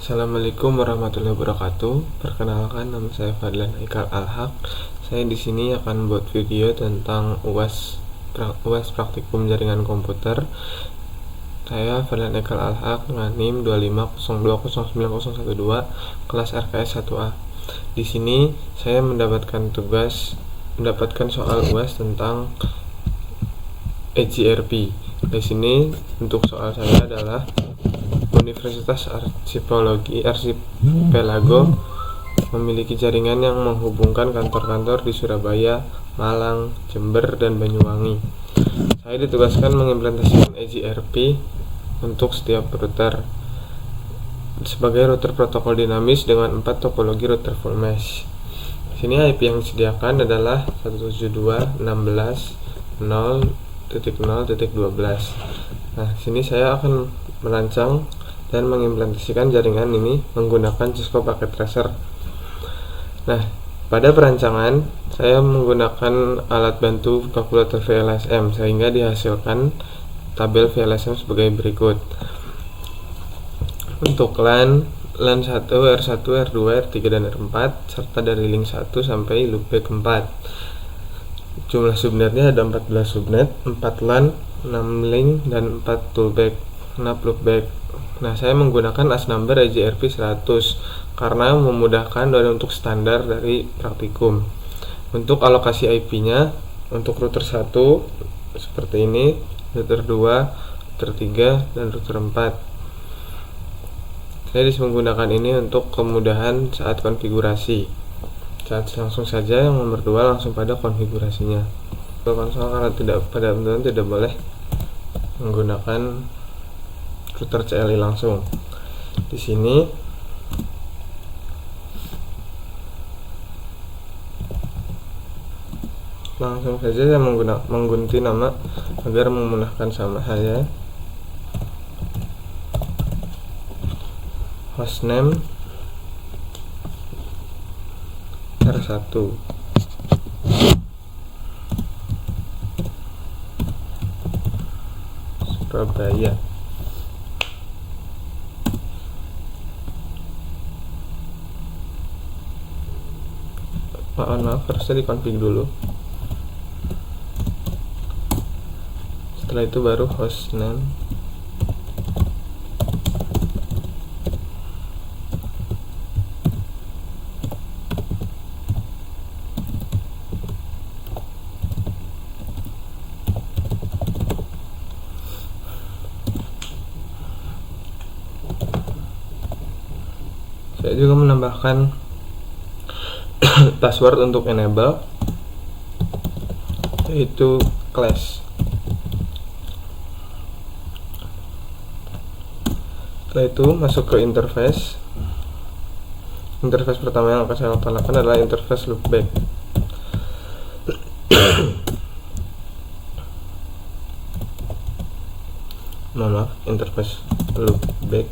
Assalamualaikum warahmatullahi wabarakatuh. Perkenalkan, nama saya Fadlan Aikal Alhaq. Saya di sini akan buat video tentang UAS praktikum jaringan komputer. Saya Fadlan Aikal Alhaq dengan NIM 250209012 kelas RKS 1A. Di sini saya mendapatkan soal UAS tentang EGRP. Di sini untuk soal saya adalah Universitas Archipelago memiliki jaringan yang menghubungkan kantor-kantor di Surabaya, Malang, Jember, dan Banyuwangi. Saya ditugaskan mengimplementasikan EGRP untuk setiap router sebagai router protokol dinamis dengan 4 topologi router full mesh. Di sini IP yang disediakan adalah 172.16.0.0.12. Nah, sini saya akan merancang dan mengimplementasikan jaringan ini menggunakan Cisco Packet Tracer. Nah, pada perancangan saya menggunakan alat bantu kalkulator VLSM sehingga dihasilkan tabel VLSM sebagai berikut. Untuk LAN 1, R1, R2, R3, dan R4 serta dari link 1 sampai loopback 4. Jumlah subnetnya ada 14 subnet, 4 LAN, 6 link, dan 4 loopback. Nah, saya menggunakan AS number EGRP 100 karena memudahkan dan untuk standar dari praktikum. Untuk alokasi IP-nya, untuk router 1 seperti ini, router 2, router 3, dan router 4. Saya menggunakan ini untuk kemudahan saat konfigurasi. Langsung saja yang nomor 2 langsung pada konfigurasinya. Konsol karena pada teman-teman tidak boleh menggunakan router CLI langsung. Di sini langsung saja saya mengganti nama agar memudahkan sama saya. Hostname R1 Surabaya. Maaf, harusnya dikonfig dulu. Setelah itu baru hostname. Saya juga menambahkan password untuk enable, yaitu class. Setelah itu masuk ke interface. Interface pertama yang akan saya lakukan adalah interface loopback. Interface loopback.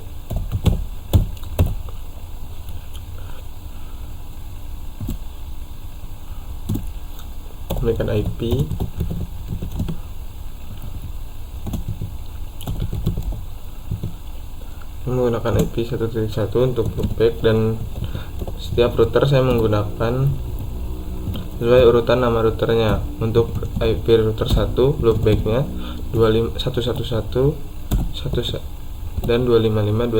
Memberikan IP, menggunakan IP 1.1 untuk loopback, dan setiap router saya menggunakan sesuai urutan nama routernya. Untuk IP router 1 loopbacknya 111 dan 255.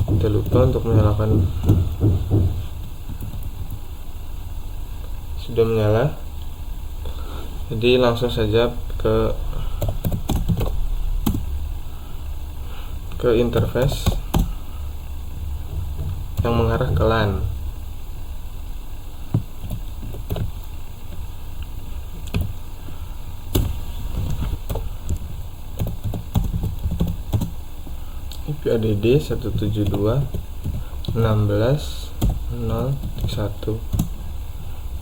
Tidak lupa untuk menyalakan. Sudah menyala, jadi langsung saja ke interface yang mengarah ke LAN. IP ADD 172.16.0.1.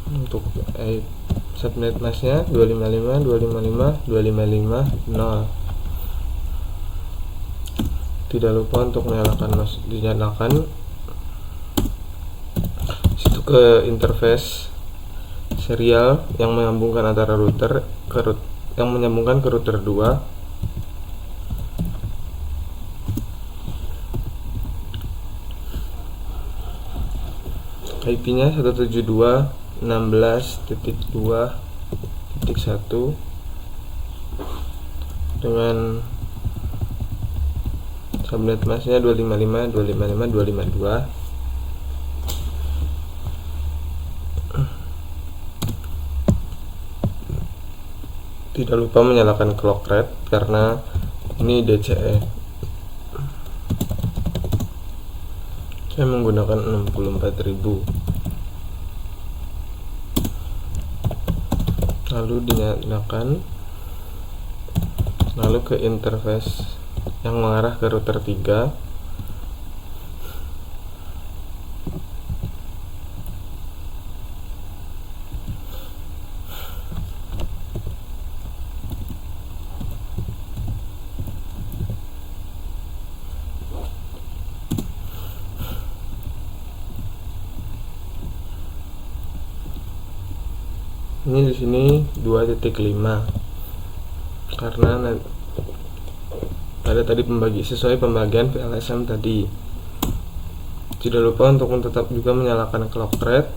Untuk subnet masknya 255.255.255.0. Tidak lupa untuk dinyalakan. Situ ke interface serial yang menyambungkan antara router yang menyambungkan ke router 2. IP-nya 172.16.2.1 dengan subnet masnya 255.255.252. Tidak lupa menyalakan clock rate karena ini DCE. Saya menggunakan 64.000. Lalu dinyalakan, lalu ke interface yang mengarah ke router 3. Ini di sini 2.5 karena ada tadi sesuai pembagian PLSM tadi. Tidak lupa untuk tetap juga menyalakan clock rate.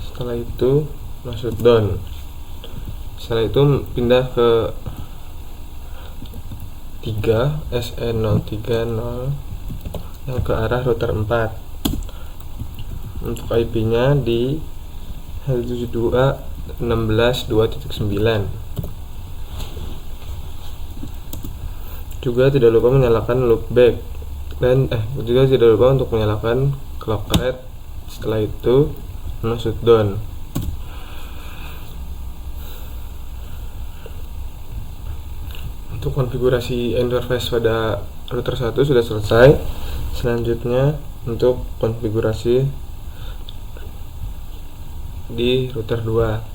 Setelah itu masuk down. Setelah itu pindah ke 3 SE030 yang ke arah router 4. Untuk IP-nya di 172.16.2.9. Juga tidak lupa menyalakan loopback dan juga tidak lupa untuk menyalakan clock rate. Setelah itu masuk down. Untuk konfigurasi interface pada router 1 sudah selesai. Selanjutnya untuk konfigurasi di router 2.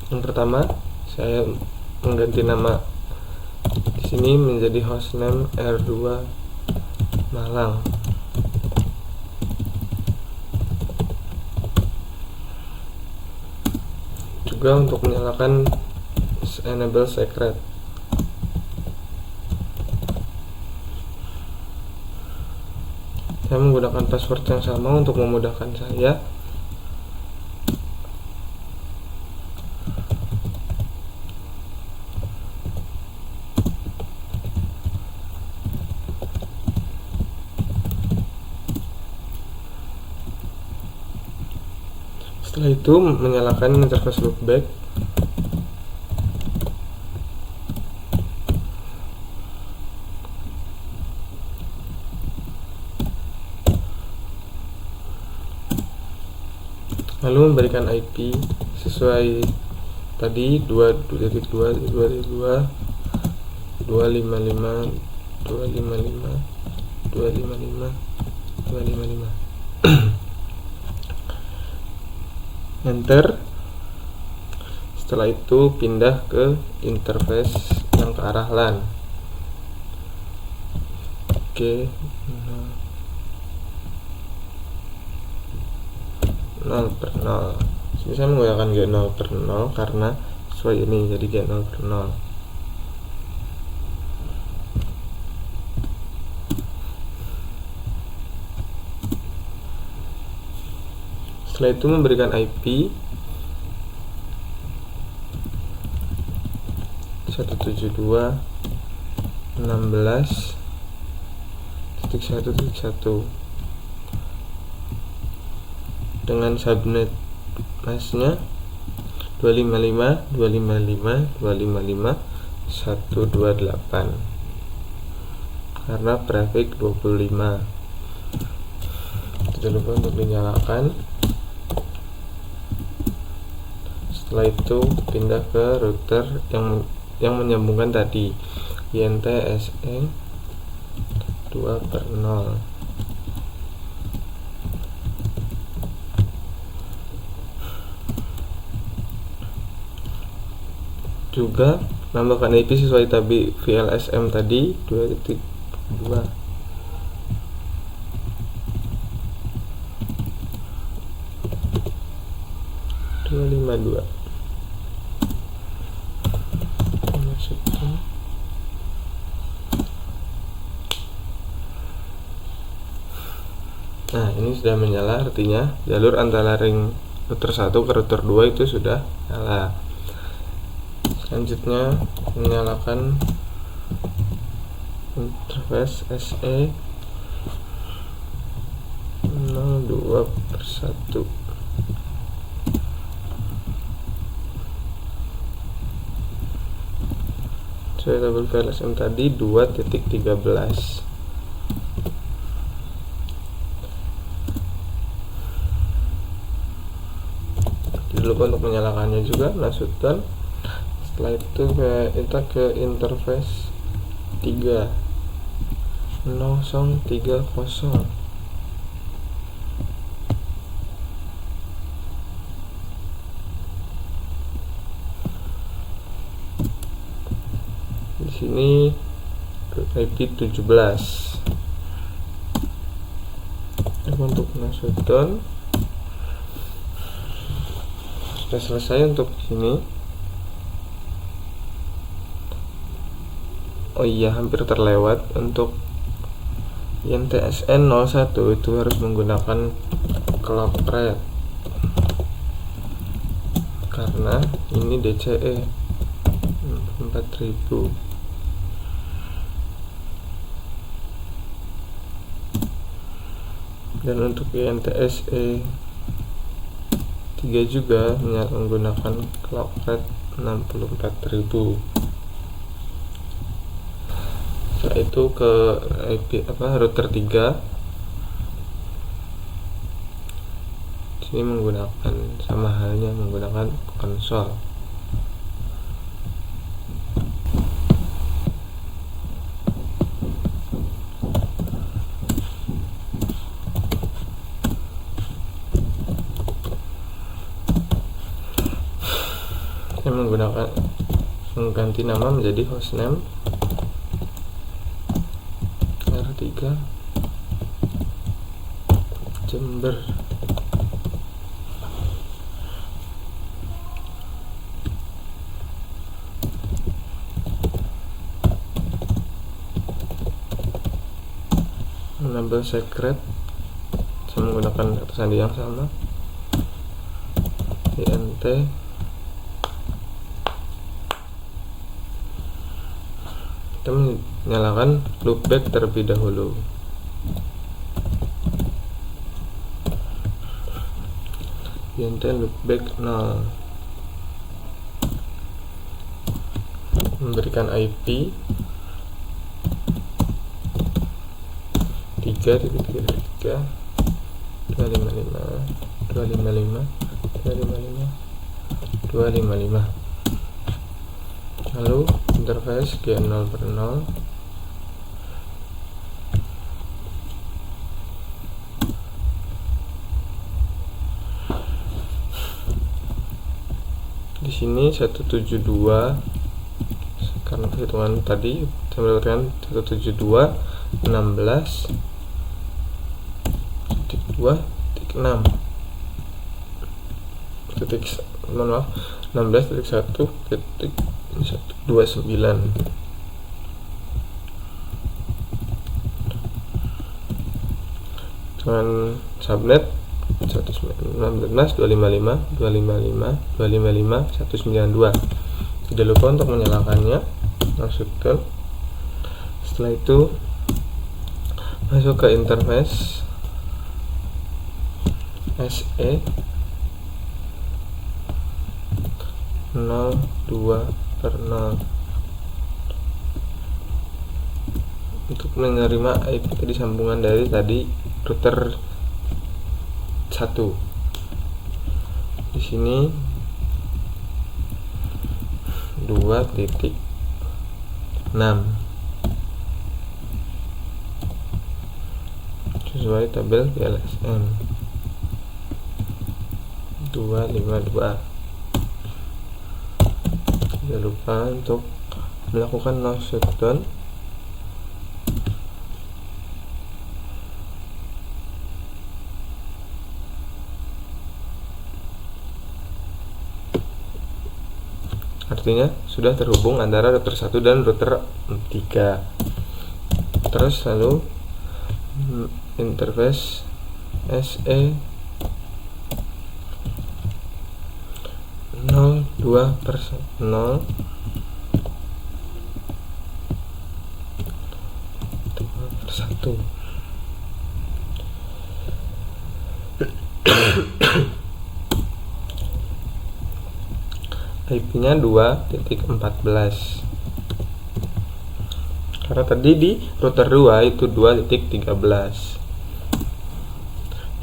Yang pertama, saya mengganti nama di sini menjadi hostname R2 Malang. Juga untuk menyalakan enable secret. Saya menggunakan password yang sama untuk memudahkan saya. Setelah itu menyalakan interface loopback. Lalu memberikan IP sesuai tadi 2.2 255 255. Enter. Setelah itu pindah ke interface yang ke arah LAN. Oke, 0/0. Sini saya menggunakan G0/0 karena sesuai ini, jadi G0/0. Setelah itu memberikan IP 172.16.1.1 dengan subnet masnya 255.255.255.128 karena prefix 25. Tidak lupa untuk dinyalakan. Setelah itu pindah ke router yang menyambungkan tadi, INT/SE 2/0. juga nambahkan IP sesuai tadi VLSM tadi 2.2. Nah, ini sudah menyala, artinya jalur antara ring router 1 ke router 2 itu sudah nyala. Selanjutnya menyalakan interface SE 02/1. Saya tabel VLSM tadi 2.13. Lupa untuk menyalakannya juga, masukkan. Setelah itu kita ke interface 3030. Di sini IP 17. Untuk masukkan. Sudah selesai untuk sini. Oh iya, hampir terlewat. Untuk INTSN 01 itu harus menggunakan clock rate, karena ini DCE 4000. Dan untuk INTSE 3 juga menggunakan clock rate 64.000. Setelah itu ke IP router 3. Sini menggunakan sama halnya menggunakan konsol. Mengganti nama menjadi hostname R3 Jember. Menambah secret, saya menggunakan kata sandi yang sama, INT. Kita menyalakan loopback terlebih dahulu. INT loopback 0. Memberikan IP 3.3 255 255 255 255. Lalu interface G0/0. Di sini 172, karena perhitungan tadi saya mendapatkan 172.16.2.6 16.1.29 dengan subnet 119.255.255.255.192. Tidak lupa untuk menyalakannya, masukkan. Setelah itu masuk ke interface SE 02/0 untuk menerima IP tadi, sambungan dari tadi router 1. Di sini 2.6 sesuai tabel VLSM 252. Jangan lupa untuk melakukan no shutdown. Artinya sudah terhubung antara router 1 dan router 3. Terus lalu interface SE 0,2/0 2/1. IP-nya 2.14. Karena tadi di router 2 itu 2.13.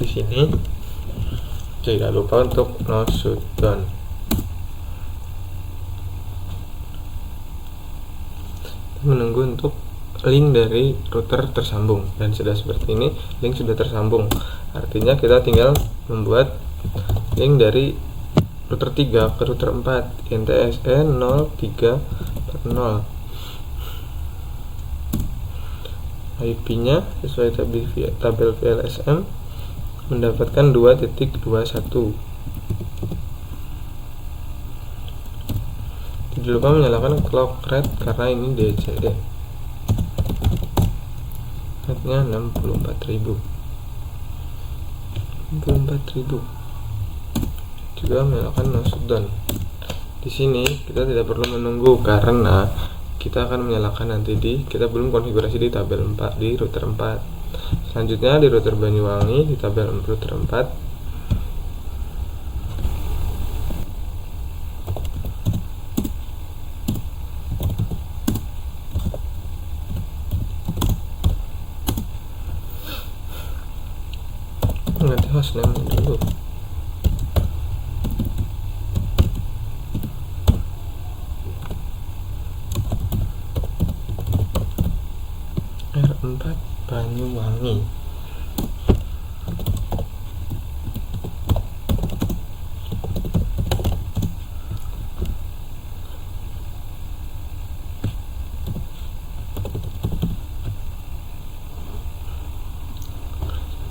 Di sini tidak lupa untuk no shutdown. Menunggu untuk link dari router tersambung, dan sudah seperti ini, link sudah tersambung. Artinya kita tinggal membuat link dari router 3 ke router 4, NTSE 03/0. IP-nya sesuai tabel VLSM mendapatkan 2.21. Tidak lupa menyalakan clock rate karena ini DCD. Rate-nya 64.000. Juga menyalakan no shutdown. Di sini kita tidak perlu menunggu karena kita akan menyalakan nanti kita belum konfigurasi di tabel 4 di router 4. Selanjutnya di router Banyuwangi di tabel router 4. Ganti hostname dulu. R4 Banyuwangi.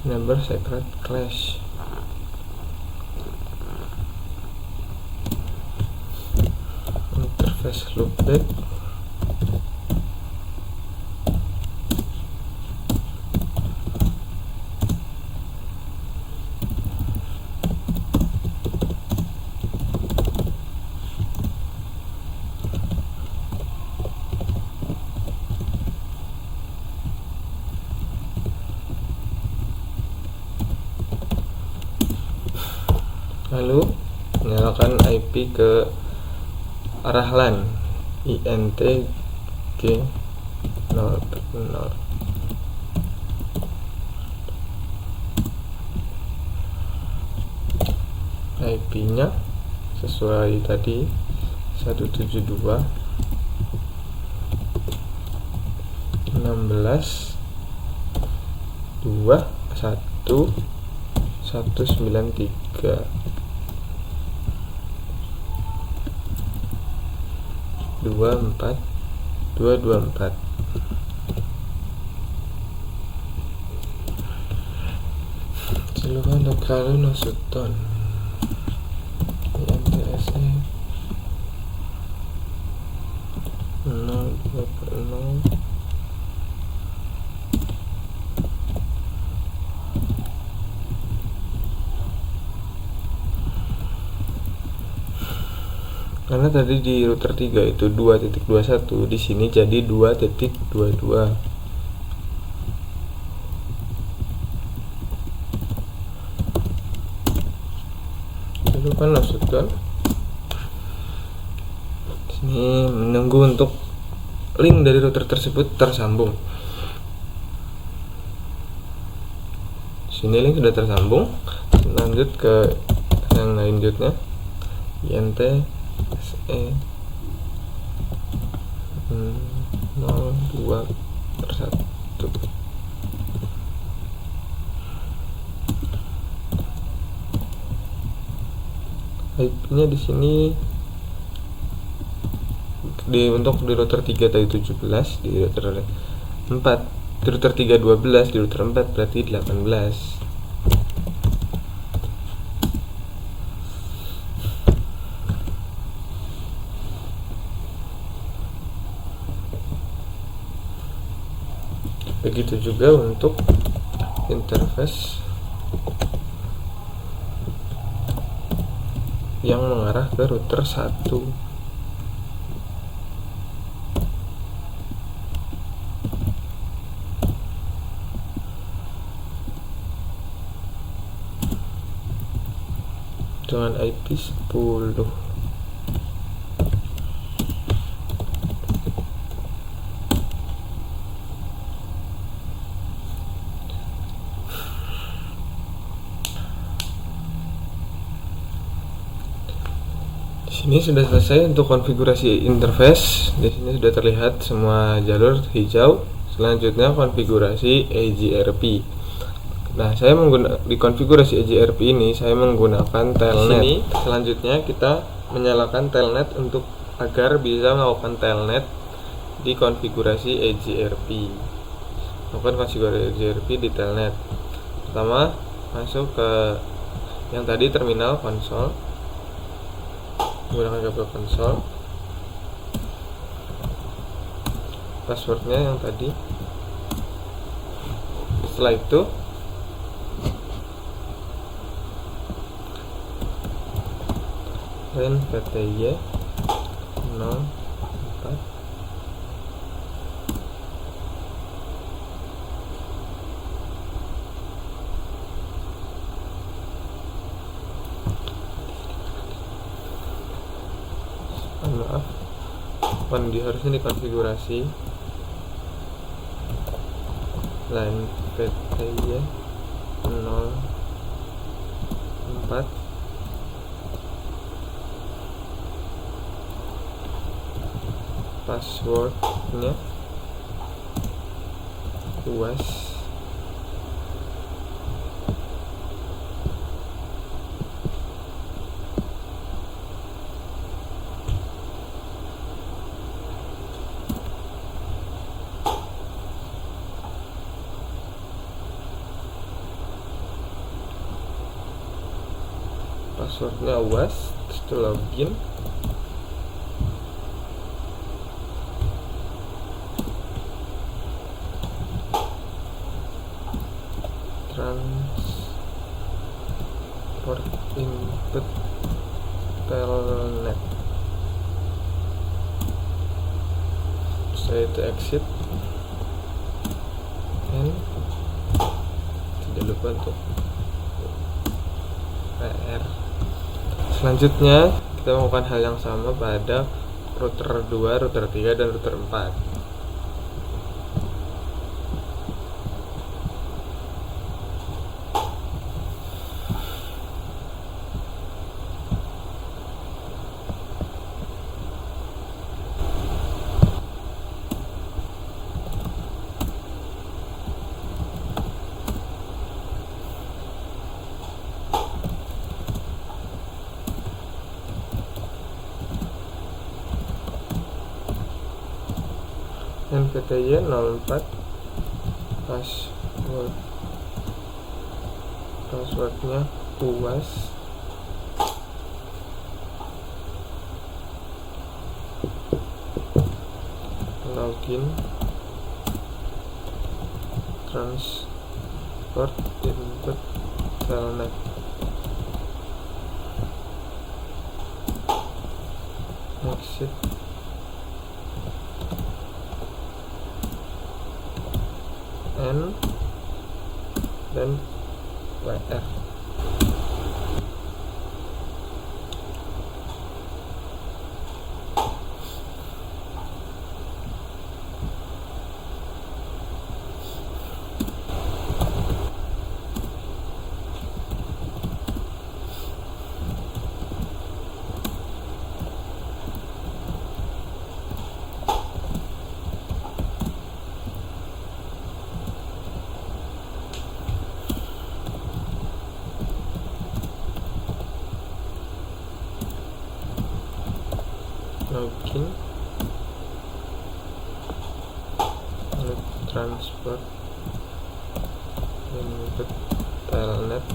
Number secret clash. Interface loopback. Lalu nyalakan IP ke arah LAN INT G0/0. IP-nya sesuai tadi 172.16.2.1.193 24224. Silakan lalu no shutdown. NTSE 0,2/0. Karena tadi di router 3 itu 2.21, di sini jadi 2.22. Lalu kan no shutdown. Sini menunggu untuk link dari router tersebut tersambung. Sini link sudah tersambung. Lanjut ke yang lanjutnya, INT SE 0,2/1. IP-nya di sini untuk di router 3 tadi 17, di router 4, di router 3 12, di router 4 berarti 18. Begitu juga untuk interface yang mengarah ke router 1. Dengan IP 10. Ini sudah selesai untuk konfigurasi interface. Di sini sudah terlihat semua jalur hijau. Selanjutnya konfigurasi EGRP. Nah, saya di konfigurasi EGRP ini saya menggunakan telnet. Di sini selanjutnya kita menyalakan telnet agar bisa melakukan telnet di konfigurasi EGRP. Melakukan konfigurasi EGRP di telnet. Pertama, masuk ke yang tadi terminal konsol. Menggunakan kabel konsol, passwordnya yang tadi. Setelah itu len PTY 04 maaf, harusnya dikonfigurasi line PTY 04 passwordnya UAS passwordnya UAS, terus login. Transport input telnet. Saya itu exit and tidak lupa untuk PR. Selanjutnya kita melakukan hal yang sama pada router 2, router 3, dan router 4. NPTY 04 passwordnya UAS, login, transport input telnet. Exit N dan WR. Login transport input telnet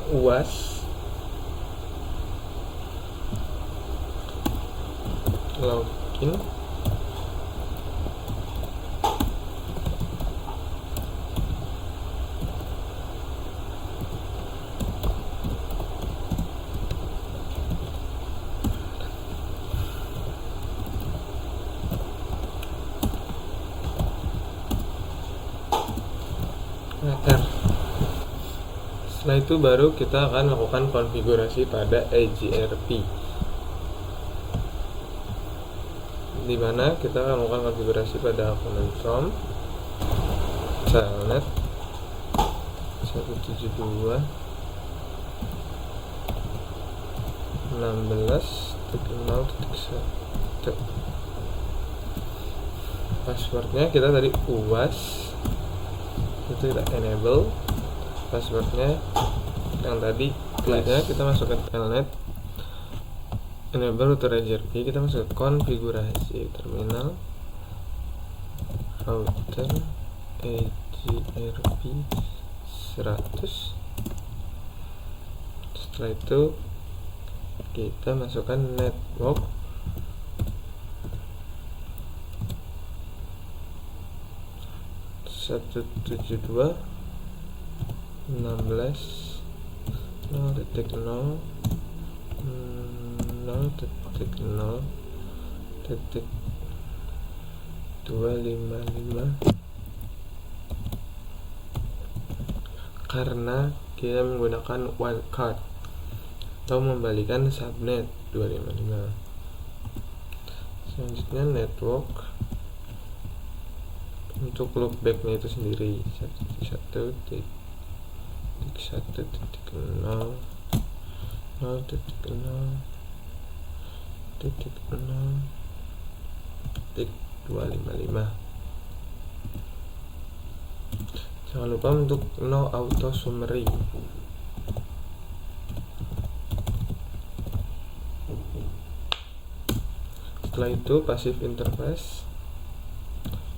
UAS login R. Setelah itu baru kita akan melakukan konfigurasi pada EGRP, di mana kita akan melakukan konfigurasi pada komponen from telnet 172.16.0.1. Passwordnya kita tadi UAS, itu kita enable. Passwordnya yang tadi kliknya kita masuk ke telnet, enable router EGRP, kita masuk ke konfigurasi terminal router EGRP 100. Setelah itu kita masukkan network satu tujuh dua 16.0.0.0.255 karena kita menggunakan wildcard atau membalikan subnet 255. Selanjutnya network untuk loopbacknya itu sendiri 1.1.0.0.0.255. Jangan lupa untuk no auto summary. Setelah itu passive interface,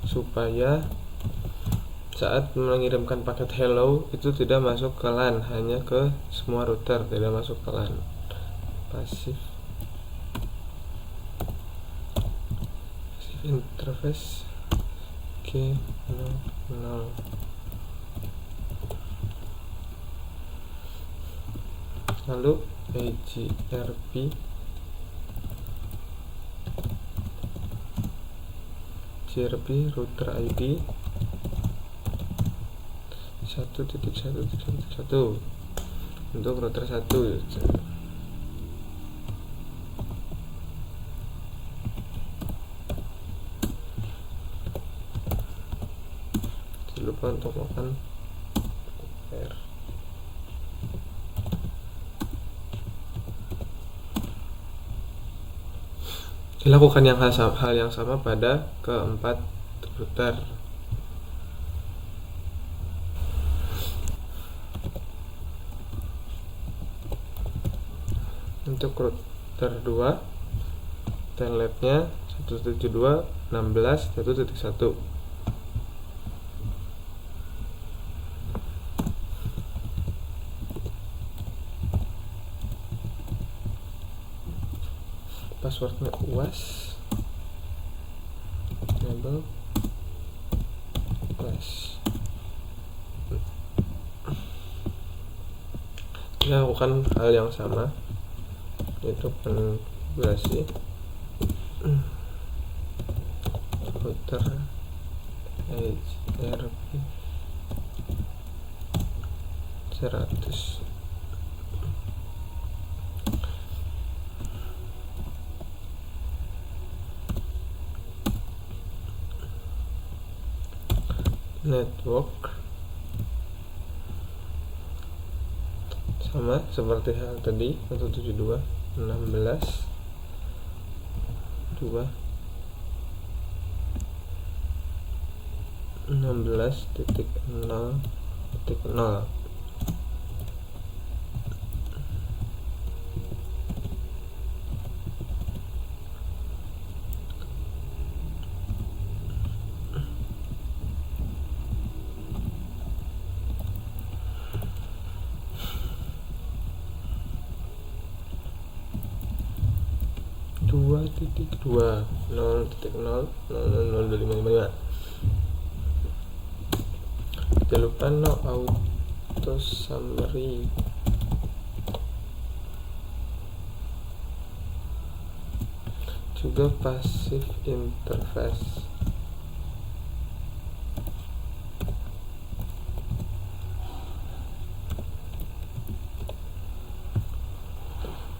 supaya saat mengirimkan paket hello itu tidak masuk ke LAN, hanya ke semua router, tidak masuk ke LAN. Passive interface G00. Lalu EGRP router ID 1.1.1 untuk router 1. Jangan lupa untuk makan air. Dilakukan hal yang sama pada keempat router. Untuk router 2 telnetnya 172.16.1.1. Passwordnya UAS, enable UAS. Kita lakukan hal yang sama itu konfigurasi router HRP 100. Network sama seperti hal tadi 172.16.0.0. Dua titik dua 0.0002555. Jangan lupa no auto summary. Juga passive interface.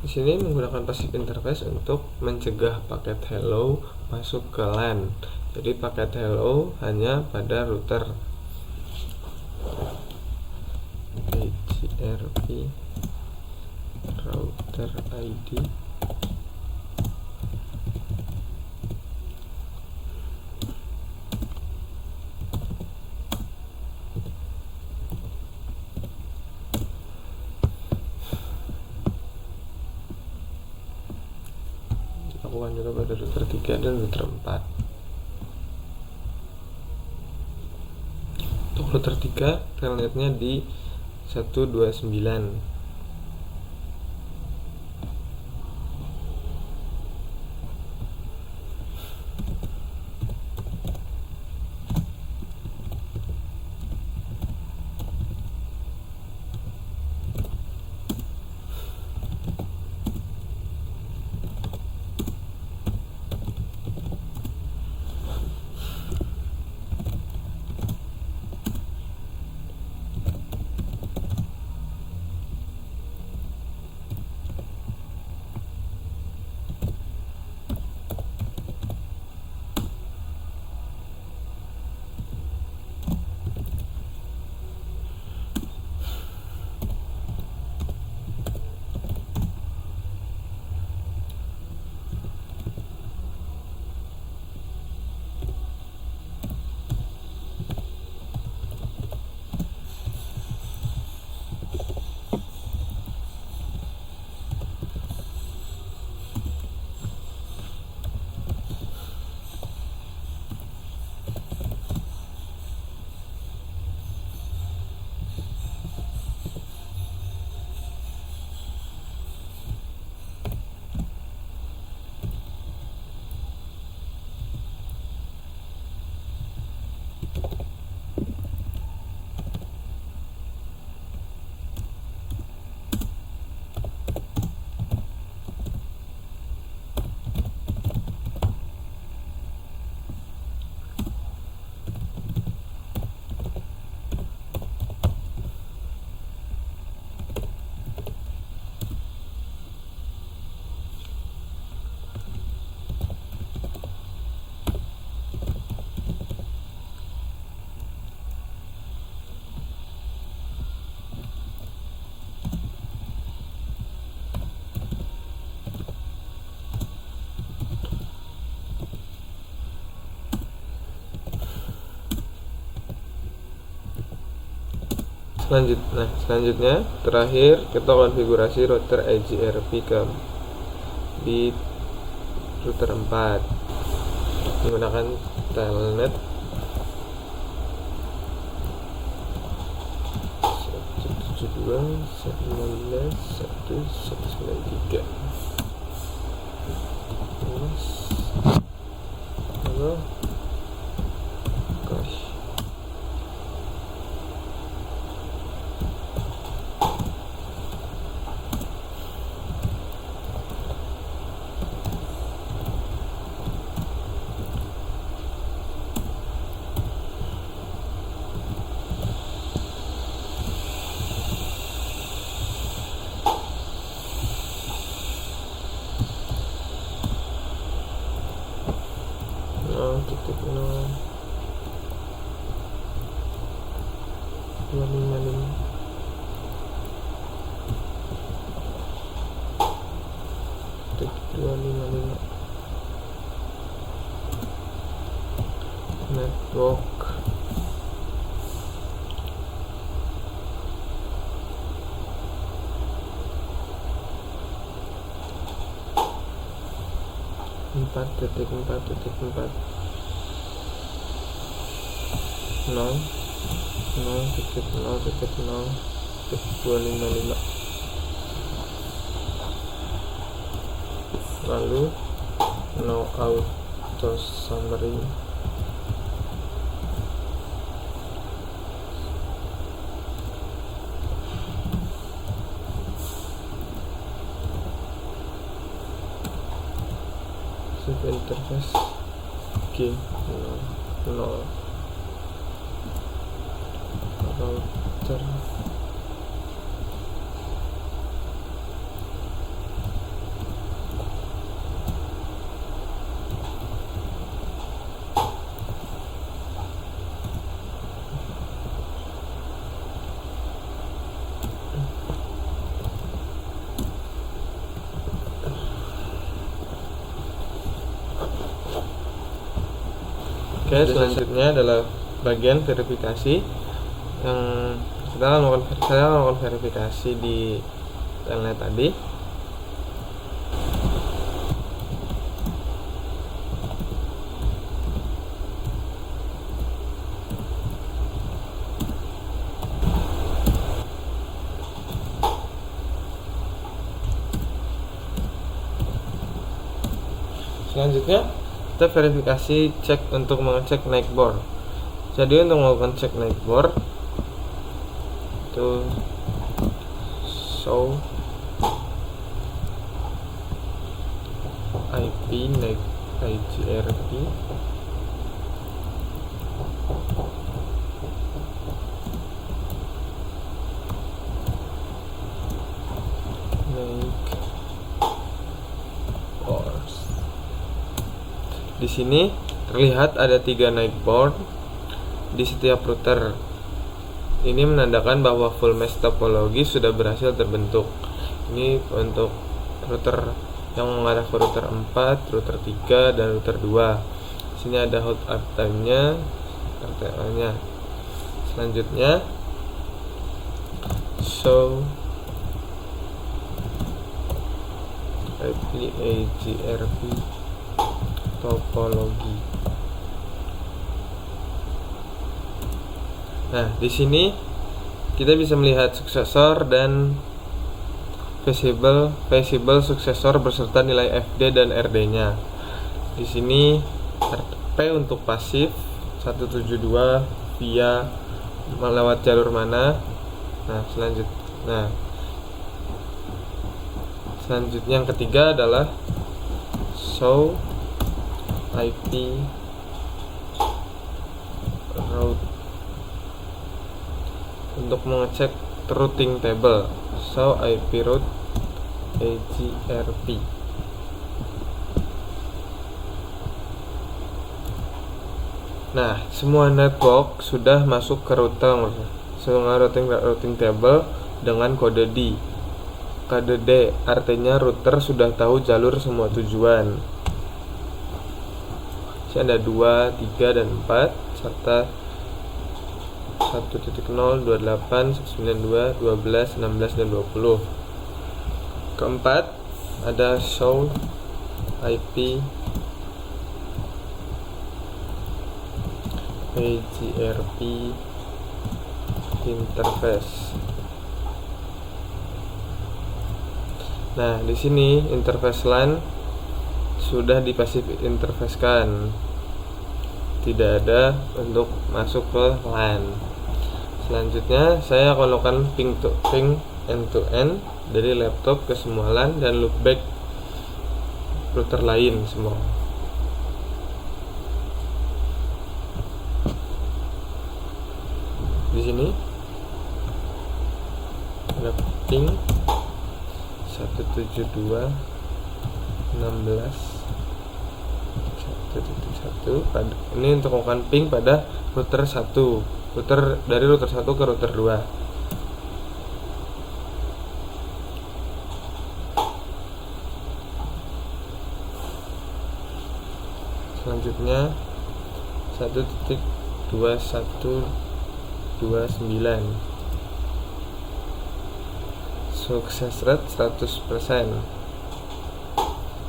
Di sini menggunakan passive interface untuk mencegah paket hello masuk ke LAN. Jadi paket hello hanya pada router HRP router ID dilakukan juga pada router 3 dan router 4. Untuk router 3 telnetnya di 129. Selanjutnya terakhir kita konfigurasi router HRP di router 4 menggunakan telnet 172.168.1.193. Halo gosh. 0.0 255 255 network empat titik 255 lalu no auto summary save interface G 0 router Oke, selanjutnya adalah bagian verifikasi yang saya lakukan verifikasi di telnet tadi. Selanjutnya kita verifikasi cek untuk mengecek nightboard. Jadi untuk melakukan cek nightboard itu show IP IGRP Di sini terlihat ada 3 nightboard di setiap router. Ini menandakan bahwa full mesh topologi sudah berhasil terbentuk. Ini untuk router yang mengarah ke router 4, router 3, dan router 2. Di sini ada hot uptime-nya, RTL-nya. Selanjutnya show IP AGRP topologi. Nah, di sini kita bisa melihat suksesor dan visible suksesor beserta nilai FD dan RD-nya. Di sini P untuk pasif 172 via melewat jalur mana. Nah, selanjutnya yang ketiga adalah show IP route untuk mengecek routing table. Show IP route AGRP. Nah, semua network sudah masuk ke router. Semua routing table dengan kode D. Kode D artinya router sudah tahu jalur semua tujuan. Di ada 2, 3, dan 4 serta 1.0, 28, 192, 12, 16, dan 20. Keempat ada show IP AGRP interface. Nah, di sini interface LAN sudah dipasif interface-kan, tidak ada untuk masuk ke LAN. Selanjutnya saya akan lakukan ping end to end dari laptop ke semua LAN dan loopback router lain semua. Di sini ada ping 172.16 1.1 ini untuk melakukan ping pada router 1, dari router 1 ke router 2. Selanjutnya 1.2129 sukses rate 100%.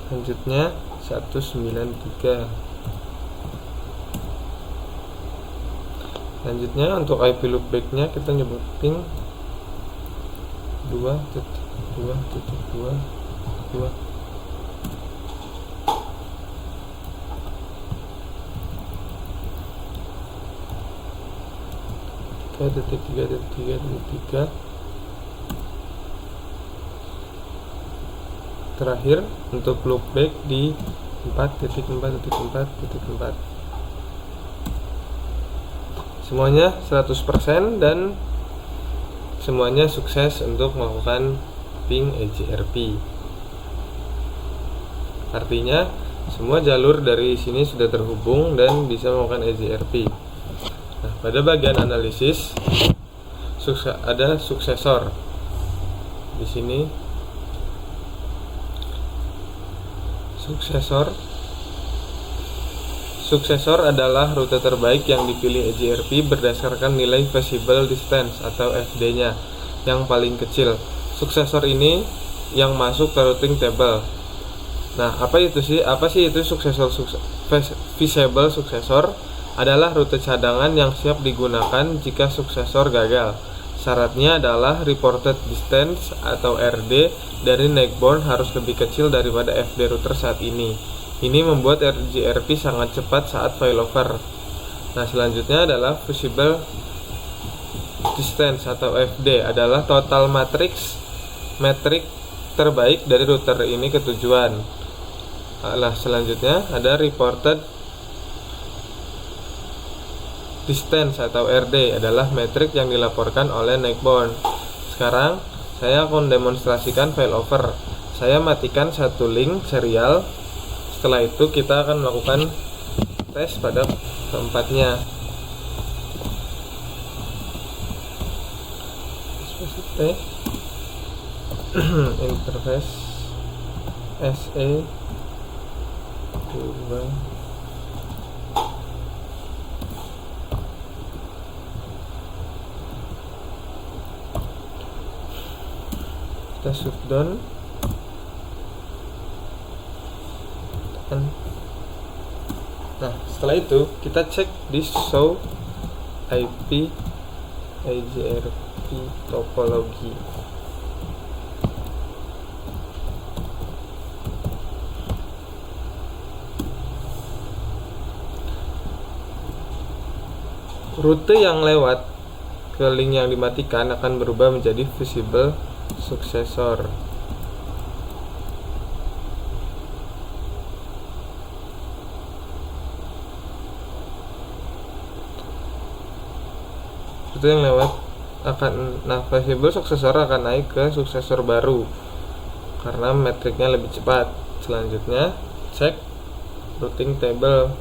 Selanjutnya 193. Selanjutnya untuk IP loopback-nya kita nyebut ping 2.2.22. 3.3.3.3. Terakhir untuk loopback di 4.4.4.4. Semuanya 100% dan semuanya sukses untuk melakukan ping EJRP. Artinya semua jalur dari sini sudah terhubung dan bisa melakukan EJRP. Nah, pada bagian analisis ada suksesor. Di sini suksesor adalah rute terbaik yang dipilih EJRP berdasarkan nilai feasible distance atau FD-nya yang paling kecil. Suksesor ini yang masuk ke routing table. Nah, apa sih itu suksesor? Feasible suksesor adalah rute cadangan yang siap digunakan jika suksesor gagal. Syaratnya adalah reported distance atau RD dari neckbone harus lebih kecil daripada FD router saat ini. Ini membuat EJRP sangat cepat saat failover. Nah, selanjutnya adalah feasible distance atau FD adalah total metrik terbaik dari router ini ke tujuan. Nah, selanjutnya ada reported distance atau RD adalah metrik yang dilaporkan oleh neckbone. Sekarang saya akan demonstrasikan failover. Saya matikan satu link serial. Setelah itu kita akan melakukan tes pada keempatnya. Interface SE 2 kita shutdown nah, setelah itu kita cek di show IP EJRP topologi. Rute yang lewat ke link yang dimatikan akan berubah menjadi visible suksesor. Itu yang lewat visible suksesor akan naik ke suksesor baru karena metriknya lebih cepat. Selanjutnya cek routing table.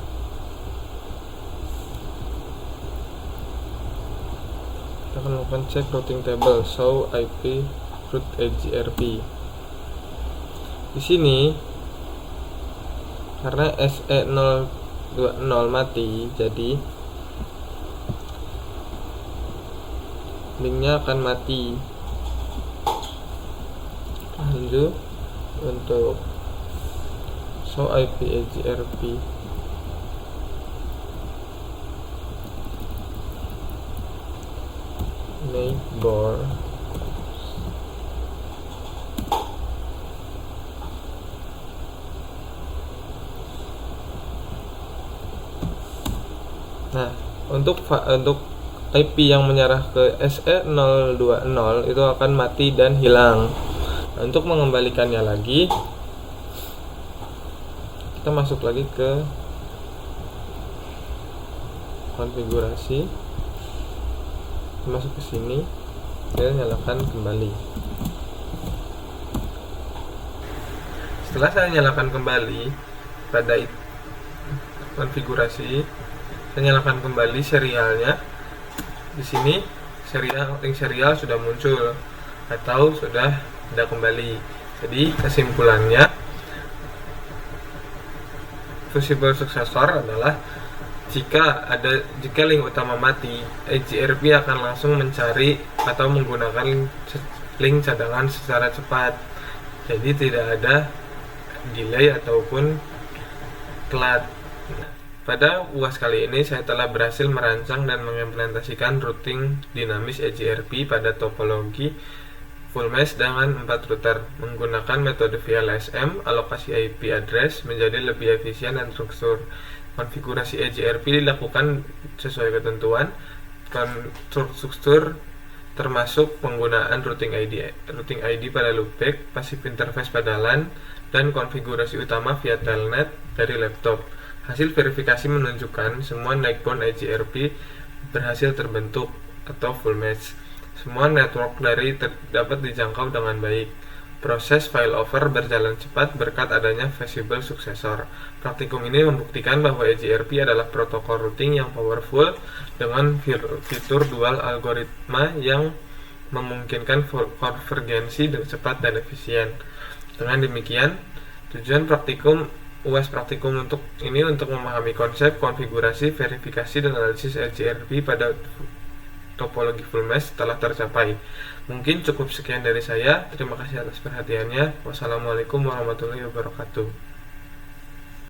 Kita akan melakukan cek routing table show IP root EJRP. Di sini karena SE020 mati, jadi linknya akan mati. Lanjut untuk show IP EJRP. Neighbor Nah, untuk IP yang menyerah ke SE020 itu akan mati dan hilang. Nah, untuk mengembalikannya lagi, kita masuk lagi ke konfigurasi, masuk ke sini, dan nyalakan kembali. Setelah saya nyalakan kembali, pada konfigurasi. Saya nyalakan kembali serialnya. Di sini link serial sudah muncul atau sudah ada kembali. Jadi kesimpulannya, Fusible Successor adalah jika link utama mati, EGRP akan langsung mencari atau menggunakan link cadangan secara cepat. Jadi tidak ada delay ataupun telat. Pada UAS kali ini saya telah berhasil merancang dan mengimplementasikan routing dinamis EGRP pada topologi full mesh dengan 4 router menggunakan metode VLSM. Alokasi IP address menjadi lebih efisien dan struktur. Konfigurasi EGRP dilakukan sesuai ketentuan struktur, termasuk penggunaan routing ID pada loopback, passive interface pada LAN, dan konfigurasi utama via telnet dari laptop. Hasil verifikasi menunjukkan semua neckbone EGRP berhasil terbentuk atau full mesh. Semua network dapat dijangkau dengan baik. Proses failover berjalan cepat berkat adanya Fusible Successor. Praktikum ini membuktikan bahwa EGRP adalah protokol routing yang powerful dengan fitur dual algoritma yang memungkinkan konvergensi dengan cepat dan efisien. Dengan demikian, tujuan UAS praktikum untuk memahami konsep, konfigurasi, verifikasi, dan analisis EGRP pada topologi full mesh telah tercapai. Mungkin cukup sekian dari saya. Terima kasih atas perhatiannya. Wassalamualaikum warahmatullahi wabarakatuh.